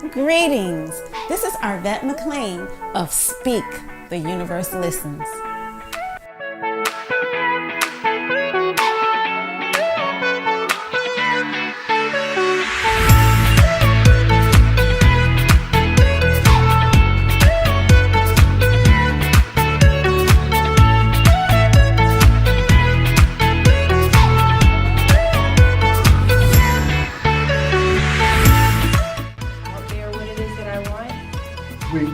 Greetings. This is Arvat of Speak, the Universe Listens.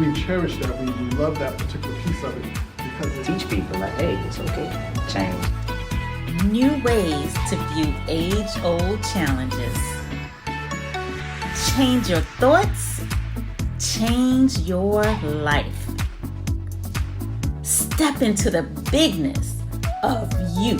We cherish that. We love that particular piece of it because it teach people like, hey, it's okay, change. New ways to view age-old challenges. Change your thoughts, change your life. Step into the bigness of you.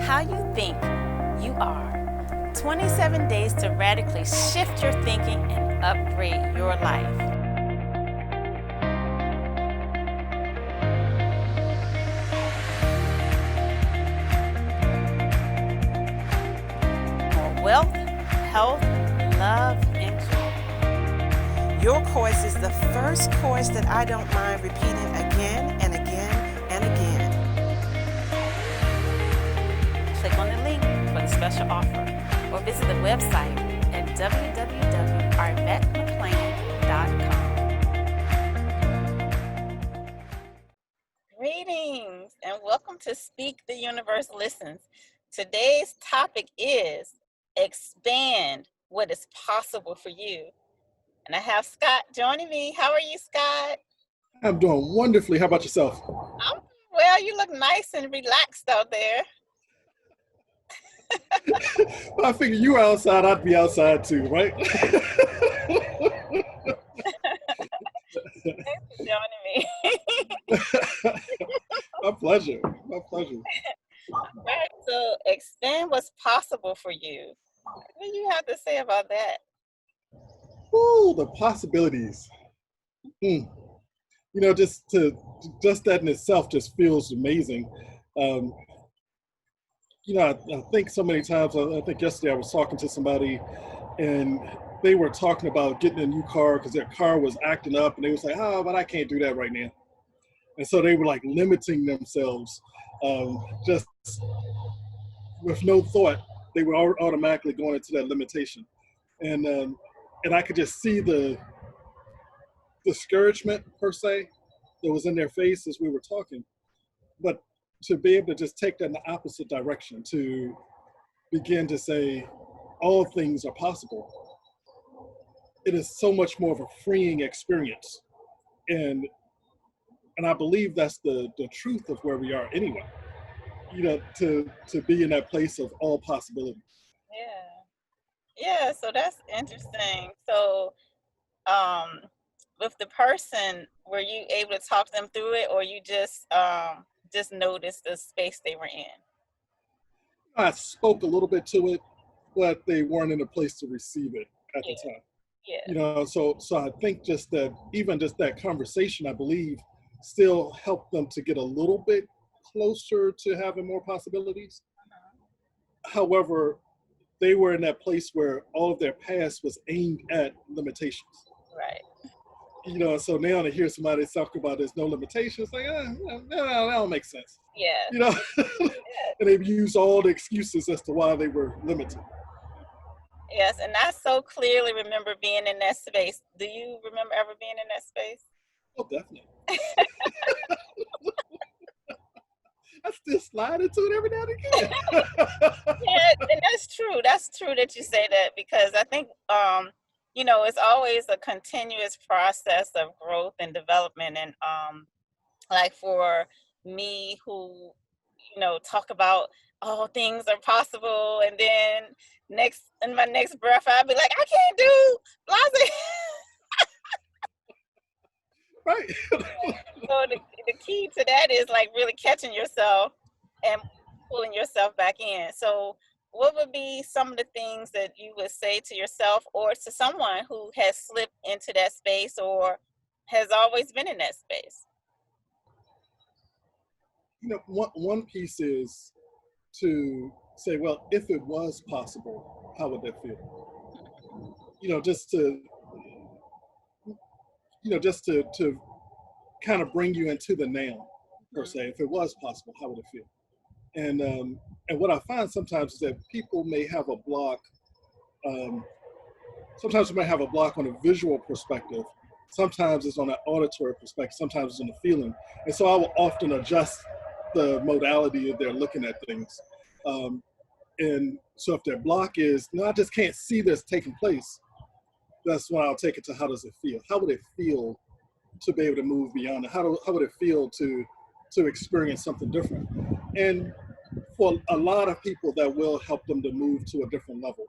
How you think you are. 27 days to radically shift your thinking and upgrade your life. More wealth, health, love, and joy. Your course is the first course that I don't mind repeating again and again and again. Click on the link for the special offer or visit the website at www.arvatmcclain.com. Greetings and welcome to Speak the Universe Listens. Today's topic is expand what is possible for you. And I have Scott joining me. How are you, Scott? I'm doing wonderfully. How about yourself? Well, you look nice and relaxed out there. Well, I figure you were outside, I'd be outside too, right? Thanks for joining me. My pleasure. My pleasure. All right, so expand what's possible for you. What do you have to say about that? Ooh, the possibilities. You know, just that in itself just feels amazing. You know, I think so many times, I think yesterday I was talking to somebody and they were talking about getting a new car because their car was acting up and they was like, oh, but I can't do that right now. And so they were like limiting themselves just with no thought. They were automatically going into that limitation. And I could just see the discouragement per se that was in their face as we were talking. But to be able to just take that in the opposite direction, to begin to say all things are possible, it is so much more of a freeing experience. And I believe that's the truth of where we are anyway, you know, to be in that place of all possibility. Yeah, so that's interesting. So with the person, were you able to talk them through it, or you just noticed the space they were in? I spoke a little bit to it, but they weren't in a place to receive it at the time. Yeah. You know, so I think just that, even just that conversation, I believe, still helped them to get a little bit closer to having more possibilities. However, they were in that place where all of their past was aimed at limitations. Right. You know, so now to hear somebody talk about there's no limitations, like, no, that don't make sense. Yeah. You know, and they've used all the excuses as to why they were limited. Yes, and I so clearly remember being in that space. Do you remember ever being in that space? Oh, definitely. I still slide into it every now and again. Yeah, and that's true. That's true that you say that, because I think, you know, it's always a continuous process of growth and development. And like for me, who, you know, talk about, oh, things are possible, and then in my next breath, I'd be like, I can't do blah. Right. So the key to that is like really catching yourself and pulling yourself back in. So what would be some of the things that you would say to yourself or to someone who has slipped into that space or has always been in that space? One piece is to say, well, if it was possible, how would that feel? Just to kind of bring you into the now, per se. If it was possible, how would it feel? And what I find sometimes is that people may have a block. Sometimes we may have a block on a visual perspective. Sometimes it's on an auditory perspective. Sometimes it's on a feeling. And so I will often adjust the modality of their looking at things. And so if their block is, no, I just can't see this taking place, that's when I'll take it to how does it feel? How would it feel to be able to move beyond it? How would it feel to experience something different? And for a lot of people, that will help them to move to a different level,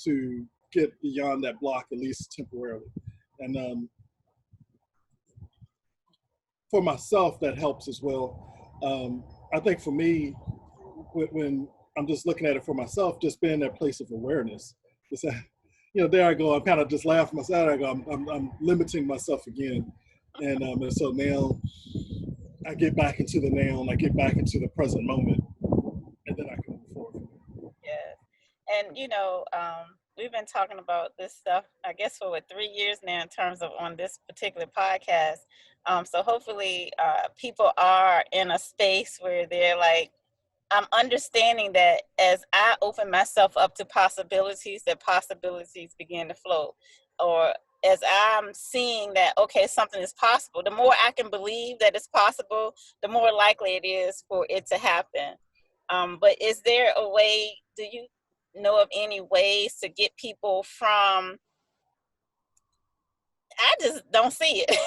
to get beyond that block, at least temporarily. And for myself, that helps as well. I think for me, when I'm just looking at it for myself, just being that place of awareness, it's there I go. I'm kind of just laughing myself. I go, I'm limiting myself again, and so now I get back into the now, and I get back into the present moment, and then I can move forward. Yes. And we've been talking about this stuff, I guess, for 3 years now in terms of on this particular podcast. So hopefully people are in a space where they're like, I'm understanding that as I open myself up to possibilities, that possibilities begin to flow. Or as I'm seeing that, okay, something is possible, the more I can believe that it's possible, the more likely it is for it to happen. But is there a way, do you know of any ways to get people from, I just don't see it.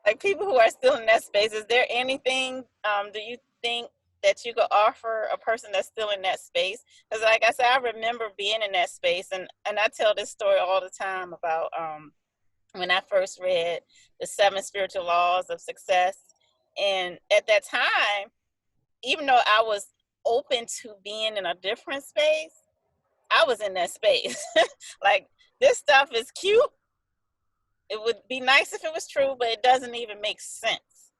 Like people who are still in that space, is there anything, do you think that you could offer a person that's still in that space? Because like I said, I remember being in that space, and I tell this story all the time about when I first read the 7 Spiritual Laws of Success. And at that time, even though I was open to being in a different space, I was in that space. Like, this stuff is cute. It would be nice if it was true, but it doesn't even make sense.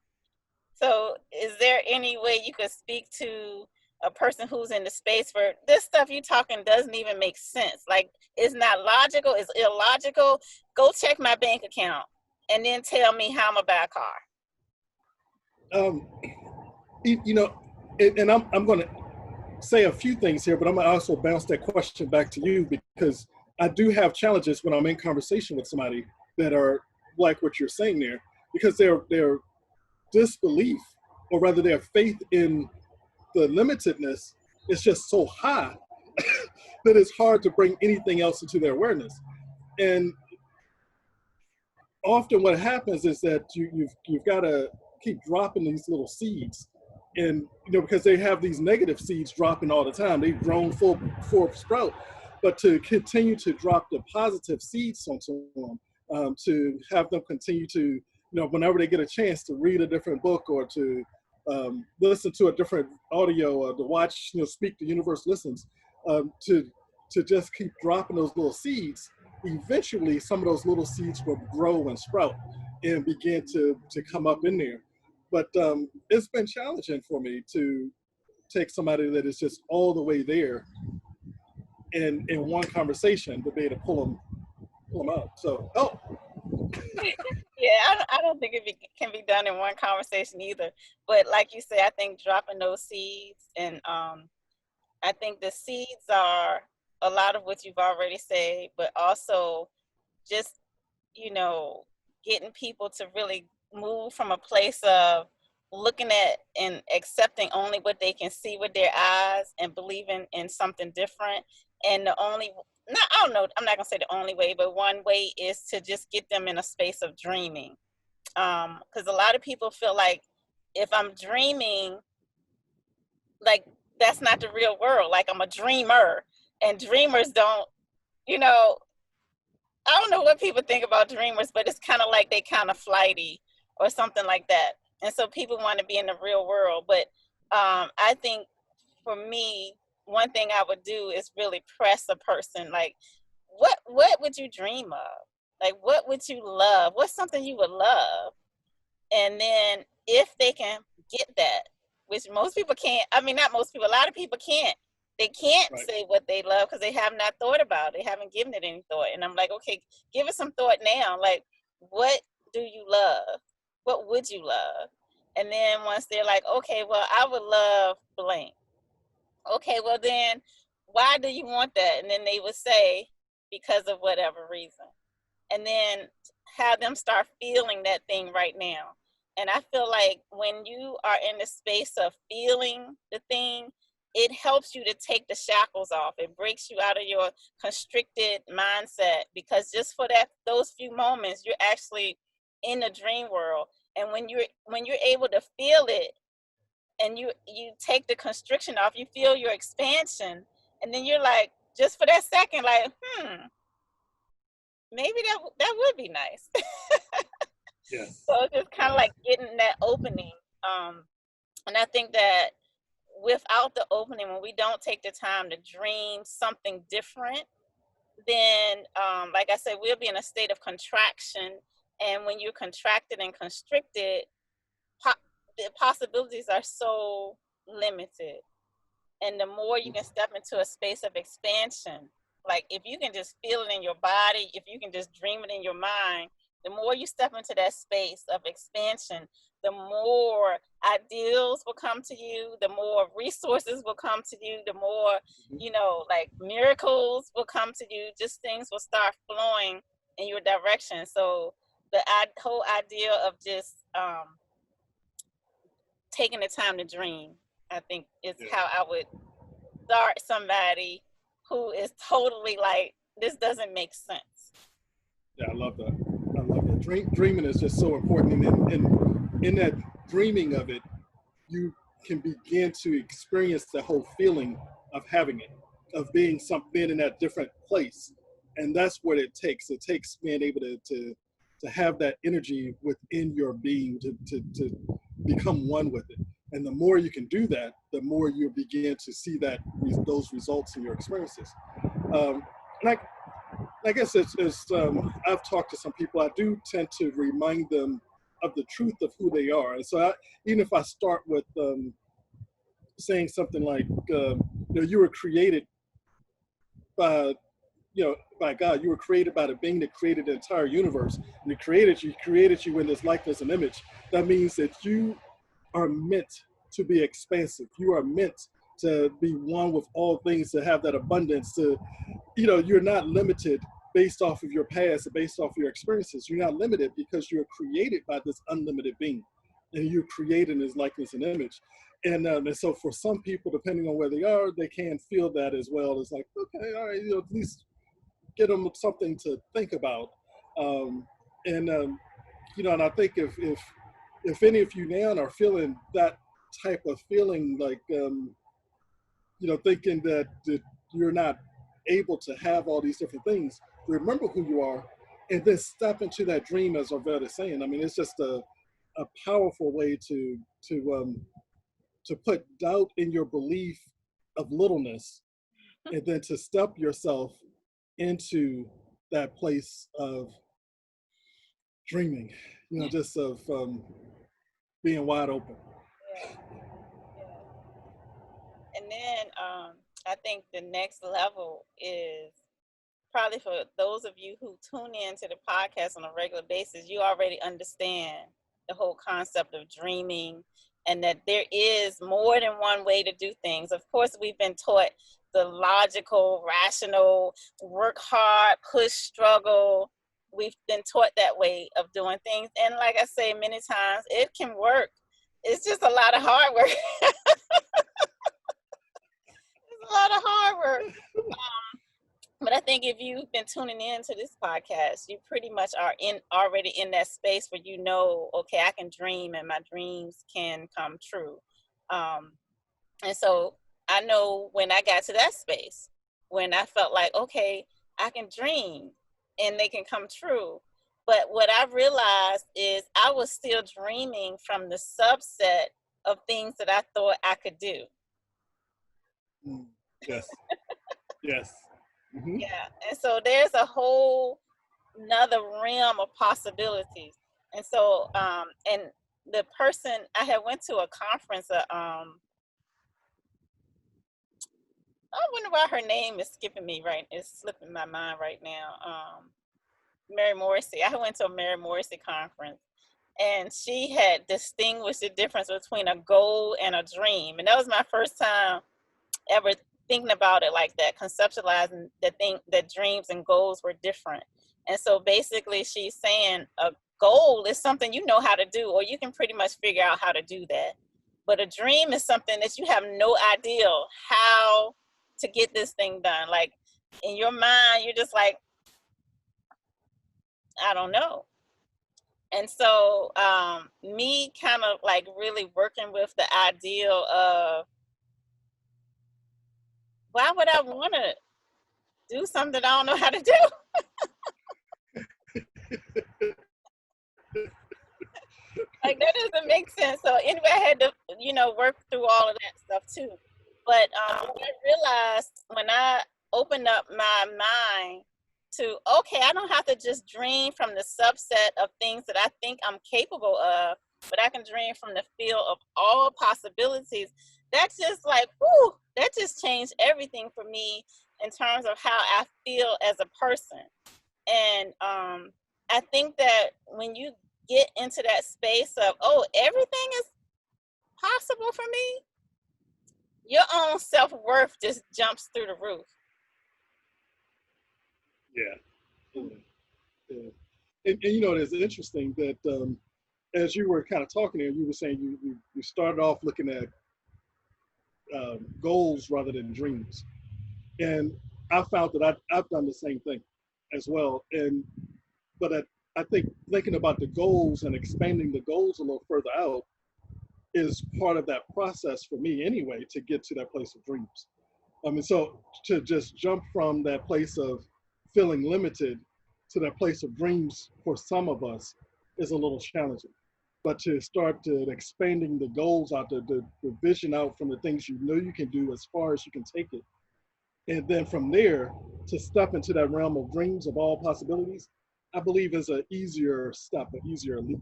So is there any way you could speak to a person who's in the space where this stuff you're talking doesn't even make sense? Like, it's not logical, it's illogical. Go check my bank account and then tell me how I'm gonna buy a car. And I'm going to say a few things here, but I'm going to also bounce that question back to you, because I do have challenges when I'm in conversation with somebody that are like what you're saying there, because their disbelief, or rather their faith in the limitedness, is just so high that it's hard to bring anything else into their awareness. And often what happens is that you've got to keep dropping these little seeds, and because they have these negative seeds dropping all the time. They've grown full sprout, but to continue to drop the positive seeds onto them, to have them continue to, whenever they get a chance to read a different book, or to listen to a different audio, or to watch, Speak the Universe Listens, to just keep dropping those little seeds. Eventually, some of those little seeds will grow and sprout and begin to come up in there. But it's been challenging for me to take somebody that is just all the way there, and in one conversation to be able to pull them out. So, Yeah, I don't think can be done in one conversation either. But like you say, I think dropping those seeds, and I think the seeds are a lot of what you've already said, but also just, getting people to really move from a place of looking at and accepting only what they can see with their eyes, and believing in something different. And I don't know, I'm not gonna say the only way, but one way is to just get them in a space of dreaming. Because a lot of people feel like, if I'm dreaming, like, that's not the real world. Like, I'm a dreamer, and dreamers don't, I don't know what people think about dreamers, but it's kind of like they kind of flighty or something like that. And so people want to be in the real world. But I think for me, one thing I would do is really press a person. Like, what would you dream of? Like, what would you love? What's something you would love? And then if they can get that, which most people can't, I mean, not most people, a lot of people can't. They can't Right. say what they love because they have not thought about it. They haven't given it any thought. And I'm like, okay, give it some thought now. Like, what do you love? What would you love? And then once they're like, okay, well, I would love blank. Okay, well then, why do you want that? And then they would say, because of whatever reason. And then have them start feeling that thing right now. And I feel like when you are in the space of feeling the thing, it helps you to take the shackles off. It breaks you out of your constricted mindset, because just for those few moments, you're actually in the dream world. And when you're able to feel it, and you take the constriction off, you feel your expansion, and then you're like, just for that second, like, maybe that would be nice. Yes. So it's just kind of like getting that opening. And I think that without the opening, when we don't take the time to dream something different, then, like I said, we'll be in a state of contraction. And when you're contracted and constricted, the possibilities are so limited. And the more you can step into a space of expansion, like if you can just feel it in your body, if you can just dream it in your mind, the more you step into that space of expansion, the more ideals will come to you, the more resources will come to you, the more, like miracles will come to you, just things will start flowing in your direction. So the whole idea of just taking the time to dream, I think, is how I would start somebody who is totally like, this doesn't make sense. Yeah, I love that. I love that. Dreaming is just so important. And in that dreaming of it, you can begin to experience the whole feeling of having it, of being in that different place. And that's what it takes. It takes being able to have that energy within your being to become one with it. And the more you can do that, the more you begin to see those results in your experiences. And I guess it's I've talked to some people, I do tend to remind them of the truth of who they are. And so even if I start with saying something like, you were created by, by God. You were created by the being that created the entire universe. And he created you in this likeness and image. That means that you are meant to be expansive. You are meant to be one with all things, to have that abundance, you're not limited based off of your past or based off of your experiences. You're not limited because you're created by this unlimited being, and you're created in his likeness and image. And so for some people, depending on where they are, they can feel that as well. It's like, okay, all right, at least get them something to think about. And I think if any of you now are feeling that type of feeling, like, thinking that you're not able to have all these different things, remember who you are, and then step into that dream, as Arvat is saying. I mean, it's just a powerful way to put doubt in your belief of littleness, and then to step yourself into that place of dreaming, just of being wide open. Yeah. And then I think the next level is probably for those of you who tune in to the podcast on a regular basis, you already understand the whole concept of dreaming, and that there is more than one way to do things. Of course, we've been taught the logical, rational, work hard, push, struggle. We've been taught that way of doing things. And like I say many times, it can work. It's just a lot of hard work. It's a lot of hard work. But I think if you've been tuning in to this podcast, you pretty much are already in that space where okay, I can dream and my dreams can come true. And so I know when I got to that space, when I felt like, okay, I can dream and they can come true, But what I realized is I was still dreaming from the subset of things that I thought I could do. Yes. Yes. Mm-hmm. Yeah. And so there's a whole another realm of possibilities. And so, and the person I had went to a conference, I wonder why her name is skipping me right. It's slipping my mind right now. Mary Morrissey. I went to a Mary Morrissey conference, and she had distinguished the difference between a goal and a dream. And that was my first time ever thinking about it like that, conceptualizing that dreams and goals were different. And so basically she's saying a goal is something you know how to do, or you can pretty much figure out how to do that. But a dream is something that you have no idea how to get this thing done. Like in your mind, you're just like, I don't know. And so me kind of like really working with the ideal of, why would I want to do something I don't know how to do? Like that doesn't make sense. So anyway, I had to, work through all of that stuff too. But what I realized when I opened up my mind to, okay, I don't have to just dream from the subset of things that I think I'm capable of, but I can dream from the field of all possibilities. That's just like, whoo, that just changed everything for me in terms of how I feel as a person. And I think that when you get into that space of, oh, everything is possible for me, your own self-worth just jumps through the roof. Yeah. Yeah. And it's interesting that as you were kind of talking there, you were saying you started off looking at goals rather than dreams. And I found that I've done the same thing as well. But I think thinking about the goals and expanding the goals a little further out is part of that process for me anyway, to get to that place of dreams. So to just jump from that place of feeling limited to that place of dreams for some of us is a little challenging. But to start to expanding the goals out, the vision out from the things you know you can do as far as you can take it. And then from there, to step into that realm of dreams of all possibilities, I believe is an easier step, an easier leap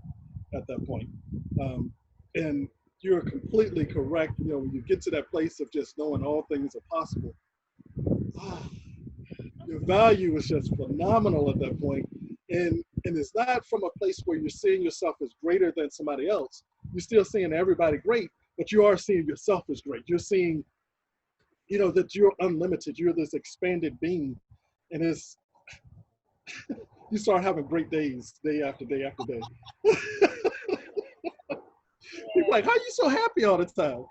at that point. And you're completely correct. When you get to that place of just knowing all things are possible, your value is just phenomenal at that point. And it's not from a place where you're seeing yourself as greater than somebody else. You're still seeing everybody great, but you are seeing yourself as great. You're seeing, that you're unlimited. You're this expanded being. And you start having great days, day after day after day. People are like, how are you so happy all the time?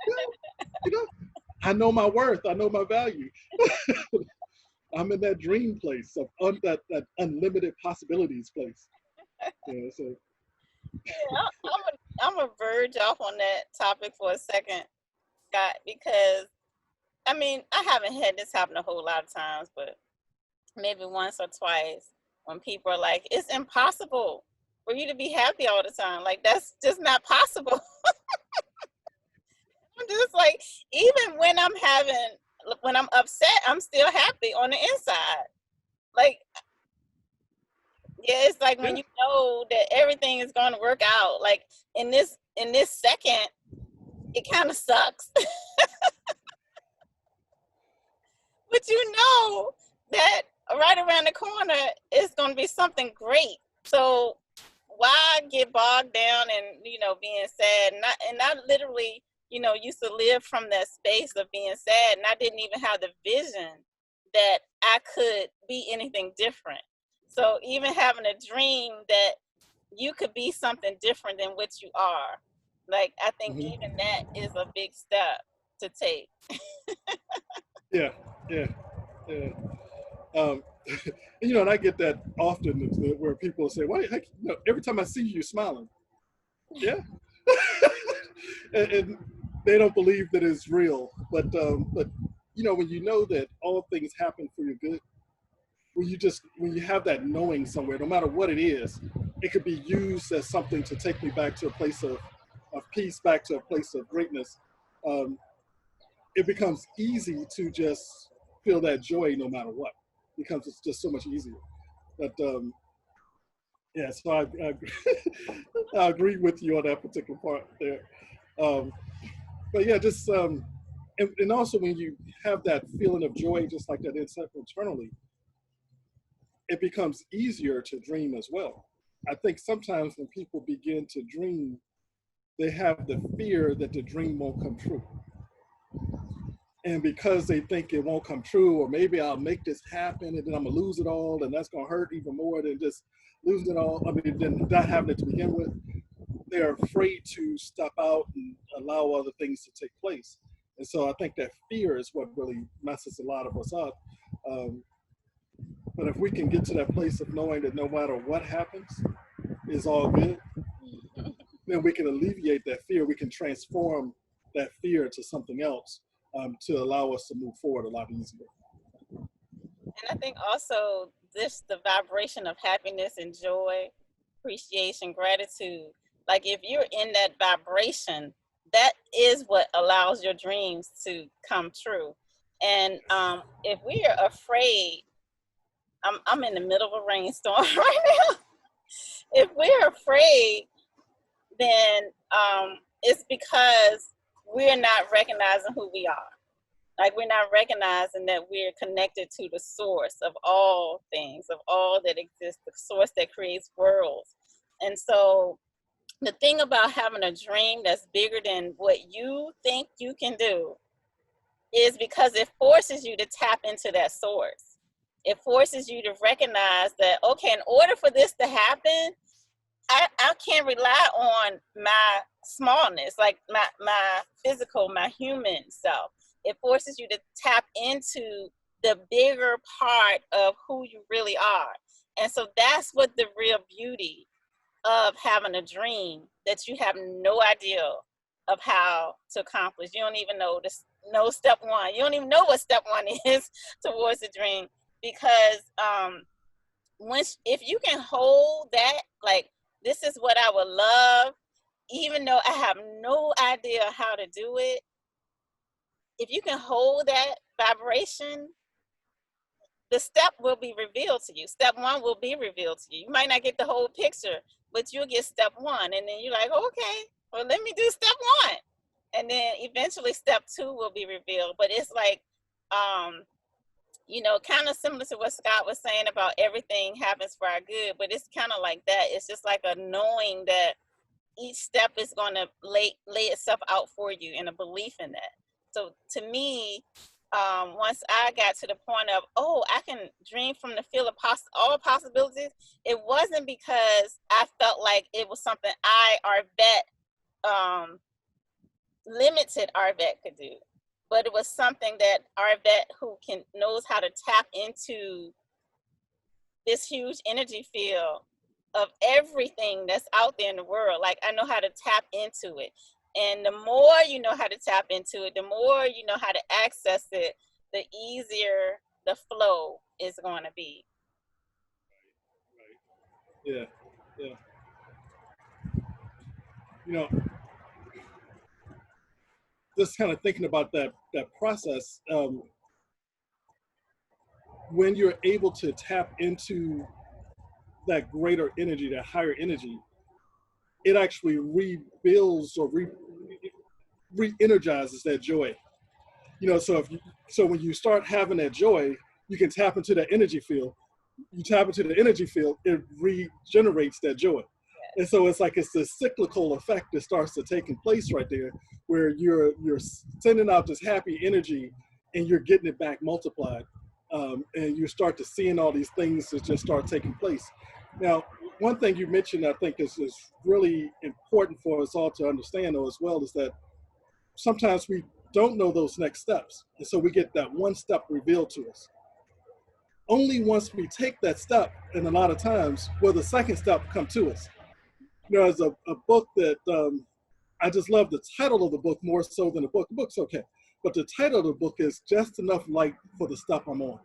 I know my worth. I know my value. I'm in that dream place of that unlimited possibilities place. So. Yeah, I'm a verge off on that topic for a second, Scott, because I mean, I haven't had this happen a whole lot of times, but maybe once or twice when people are like, it's impossible for you to be happy all the time. Like, that's just not possible. I'm just like, even when I'm upset, I'm still happy on the inside. Like, yeah, it's like when you know that everything is going to work out. Like in this second, it kind of sucks. But you know that right around the corner is going to be something great. So why get bogged down and being sad? And I literally used to live from that space of being sad, and I didn't even have the vision that I could be anything different. So even having a dream that you could be something different than what you are, like I think even that is a big step to take. Yeah. And I get that often where people say, "Why? Every time I see you, you're smiling." Yeah. and they don't believe that it's real. But when you know that all things happen for your good, when you have that knowing somewhere, no matter what it is, it could be used as something to take me back to a place of peace, back to a place of greatness. Um, it becomes easy to just feel that joy no matter what. It becomes just so much easier. But yeah, so I I agree with you on that particular part there. Um, but yeah, just and also when you have that feeling of joy, just like that internally, it becomes easier to dream as well. I think sometimes when people begin to dream, they have the fear that the dream won't come true. And because they think it won't come true, or maybe I'll make this happen and then I'm gonna lose it all, and that's gonna hurt even more than just losing it all. I mean, than not having it to begin with. They're afraid to step out and allow other things to take place. And so I think that fear is what really messes a lot of us up. Um, but if we can get to that place of knowing that no matter what happens, is all good, then we can alleviate that fear. We can transform that fear to something else to allow us to move forward a lot easier. And I think also the vibration of happiness and joy, appreciation, gratitude, like if you're in that vibration, that is what allows your dreams to come true. And if we are afraid, I'm in the middle of a rainstorm right now. If we're afraid, then it's because we're not recognizing who we are. Like we're not recognizing that we're connected to the source of all things, of all that exists, the source that creates worlds. And so the thing about having a dream that's bigger than what you think you can do is because it forces you to tap into that source. It forces you to recognize that, okay, in order for this to happen, I can't rely on my smallness, like my physical, my human self. It forces you to tap into the bigger part of who you really are. And so that's what the real beauty of having a dream that you have no idea of how to accomplish. You don't even know step one. You don't even know what step one is towards the dream, because if you can hold that, like, this is what I would love, even though I have no idea how to do it. If you can hold that vibration, the step will be revealed to you. Step one will be revealed to you. You might not get the whole picture, but you'll get step one. And then you're like, okay, well, let me do step one. And then eventually step two will be revealed. But it's like, kind of similar to what Scott was saying about everything happens for our good, but it's kind of like that. It's just like a knowing that each step is going to lay itself out for you, and a belief in that. So to me, once I got to the point of, I can dream from the field of all possibilities, it wasn't because I felt like it was something limited Arvet could do. But it was something that Arvet, who knows how to tap into this huge energy field of everything that's out there in the world. Like, I know how to tap into it. And the more you know how to tap into it, the more you know how to access it, the easier the flow is going to be. Right. Yeah. Just kind of thinking about that process, when you're able to tap into that greater energy, that higher energy, it actually rebuilds or re-energizes that joy. So when you start having that joy, you can tap into that energy field. You tap into the energy field, it regenerates that joy. And so it's the cyclical effect that starts to taking place right there, where you're sending out this happy energy and you're getting it back multiplied. And you start to seeing all these things that just start taking place. Now, one thing you mentioned, I think is really important for us all to understand, though, as well, is that sometimes we don't know those next steps. And so we get that one step revealed to us. Only once we take that step, and a lot of times, will the second step come to us. There's a book that I just love the title of the book more so than the book. The book's okay. But the title of the book is Just Enough Light for the Step I'm On.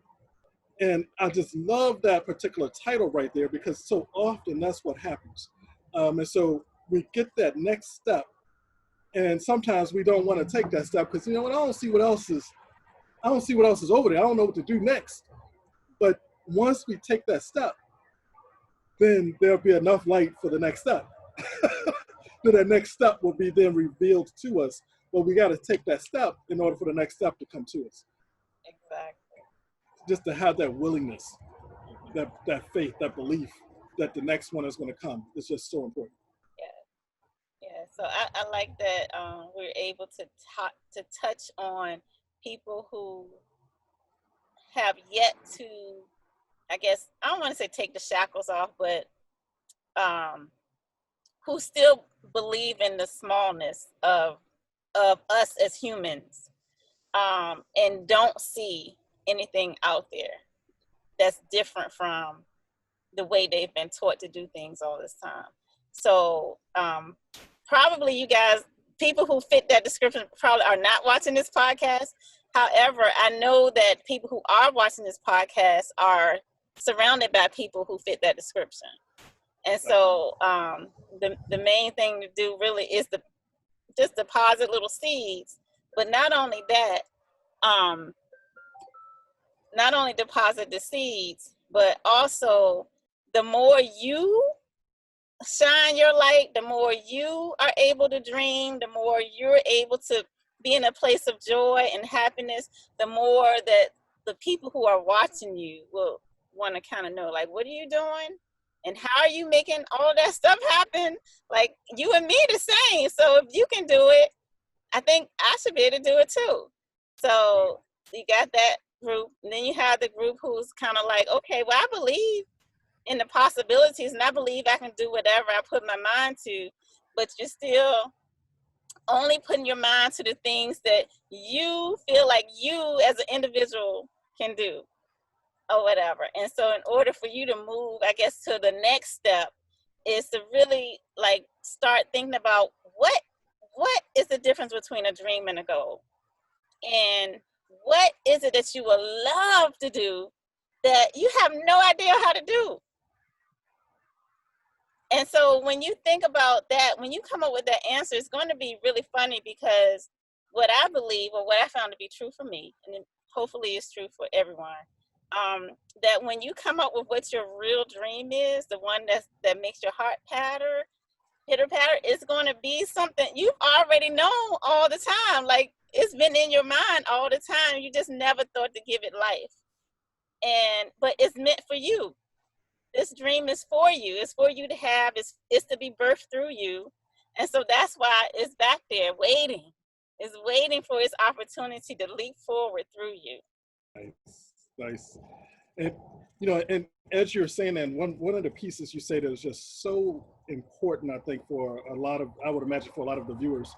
And I just love that particular title right there because so often that's what happens. And so we get that next step, and sometimes we don't want to take that step because, you know what, I don't see what else is over there. I don't know what to do next. But once we take that step, then there'll be enough light for the next step. Then that next step will be then revealed to us. But we got to take that step in order for the next step to come to us. Exactly. Just to have that willingness, that faith, that belief that the next one is going to come is just so important. Yeah. So I like that we're able to touch on people who have yet to, I guess, I don't want to say take the shackles off, but who still believe in the smallness of us as humans, and don't see anything out there that's different from the way they've been taught to do things all this time. So probably you guys, people who fit that description, probably are not watching this podcast. However, I know that people who are watching this podcast are surrounded by people who fit that description. And so the main thing to do really is just deposit little seeds. But not only that, not only deposit the seeds, but also the more you shine your light, the more you are able to dream, the more you're able to be in a place of joy and happiness, the more that the people who are watching you will want to kind of know, like, what are you doing? And how are you making all that stuff happen? Like, you and me the same. So if you can do it, I think I should be able to do it too. So you got that group. And then you have the group who's kind of like, okay, well, I believe in the possibilities and I believe I can do whatever I put my mind to, but you're still only putting your mind to the things that you feel like you as an individual can do or whatever. And so in order for you to move, I guess, to the next step is to really like start thinking about what is the difference between a dream and a goal? And what is it that you would love to do that you have no idea how to do? And so when you think about that, when you come up with that answer, it's going to be really funny because what I believe, or what I found to be true for me, and hopefully it's true for everyone, that when you come up with what your real dream is, the one that makes your heart pitter patter, it's going to be something you've already known all the time. Like, it's been in your mind all the time. You just never thought to give it life. But it's meant for you. This dream is for you. It's for you to have. It's to be birthed through you. And so that's why it's back there waiting. It's waiting for its opportunity to leap forward through you. Nice. And, you know, and as you're saying that, one of the pieces you say that is just so important, I think, for a lot of, I would imagine for a lot of the viewers,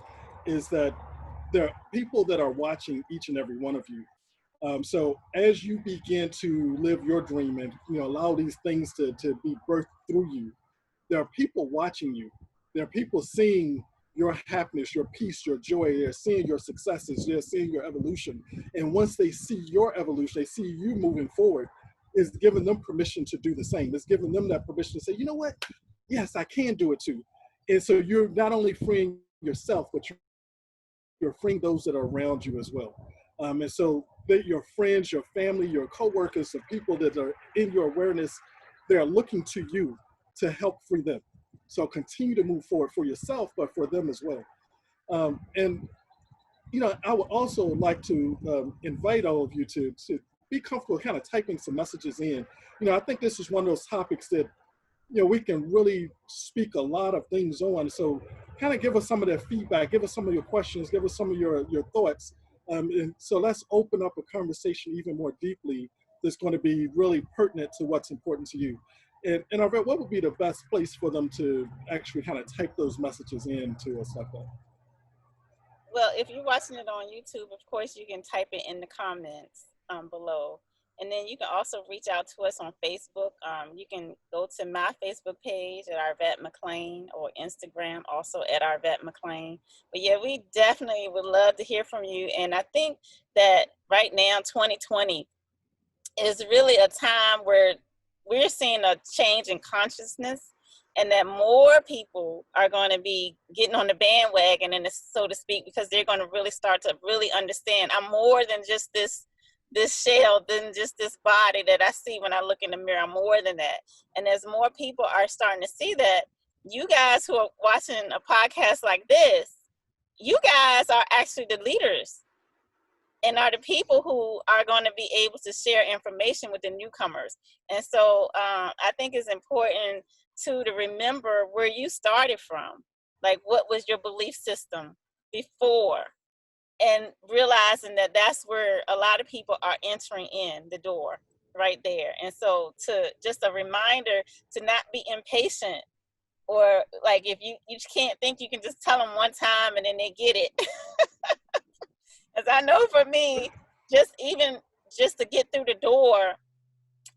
is that there are people that are watching each and every one of you. So as you begin to live your dream and, you know, allow these things to be birthed through you, there are people watching you. There are people seeing your happiness, your peace, your joy. They're seeing your successes. They're seeing your evolution. And once they see your evolution, they see you moving forward, it's giving them permission to do the same. It's giving them that permission to say, you know what? Yes, I can do it too. And so you're not only freeing yourself, but you're freeing those that are around you as well. And so your friends, your family, your coworkers, the people that are in your awareness, they're looking to you to help free them. So continue to move forward for yourself, but for them as well. And, you know, I would also like to invite all of you to be comfortable kind of typing some messages in. You know, I think this is one of those topics that, you know, we can really speak a lot of things on. So kind of give us some of that feedback, give us some of your questions, give us some of your thoughts. And so let's open up a conversation even more deeply that's going to be really pertinent to what's important to you. And Arvat, what would be the best place for them to actually kind of type those messages in to us like that? Well, if you're watching it on YouTube, of course, you can type it in the comments below. And then you can also reach out to us on Facebook. You can go to my Facebook page at Arvat McLean, or Instagram also at Arvat McLean. But yeah, we definitely would love to hear from you. And I think that right now, 2020, is really a time where we're seeing a change in consciousness, and that more people are going to be getting on the bandwagon, and so to speak, because they're going to really start to really understand I'm more than just this shell, than just this body that I see when I look in the mirror. I'm more than that. And as more people are starting to see that, you guys who are watching a podcast like this, you guys are actually the leaders and are the people who are going to be able to share information with the newcomers. And so I think it's important to remember where you started from. Like, what was your belief system before? And realizing that that's where a lot of people are entering in the door right there. And so to just a reminder to not be impatient, or like if you can't think you can just tell them one time and then they get it. As I know for me, just to get through the door,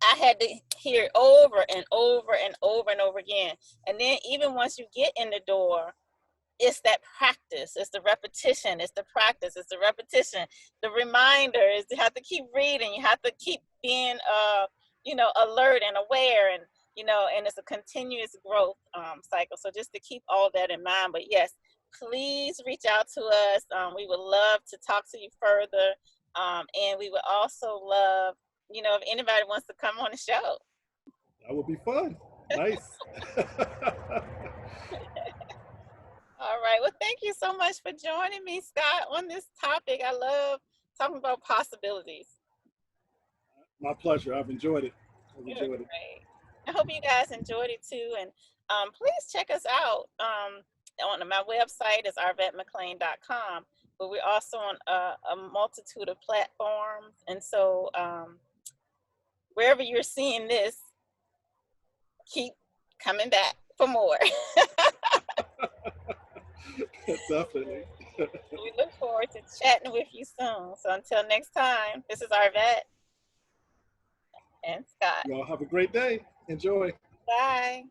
I had to hear it over and over and over and over again. And then even once you get in the door, it's that practice, it's the repetition, it's the practice, it's the repetition. The reminder is you have to keep reading, you have to keep being alert and aware, and and it's a continuous growth cycle. So just to keep all that in mind. But yes, please reach out to us. We would love to talk to you further. And we would also love, if anybody wants to come on the show. That would be fun. Nice. All right. Well, thank you so much for joining me, Scott, on this topic. I love talking about possibilities. My pleasure. I've enjoyed it. Great. I hope you guys enjoyed it too. And please check us out. On my website is arvatmcclain.com, but we're also on a multitude of platforms. And so wherever you're seeing this, keep coming back for more. Definitely. We look forward to chatting with you soon. So until next time, this is Arvat and Scott. Y'all have a great day. Enjoy. Bye.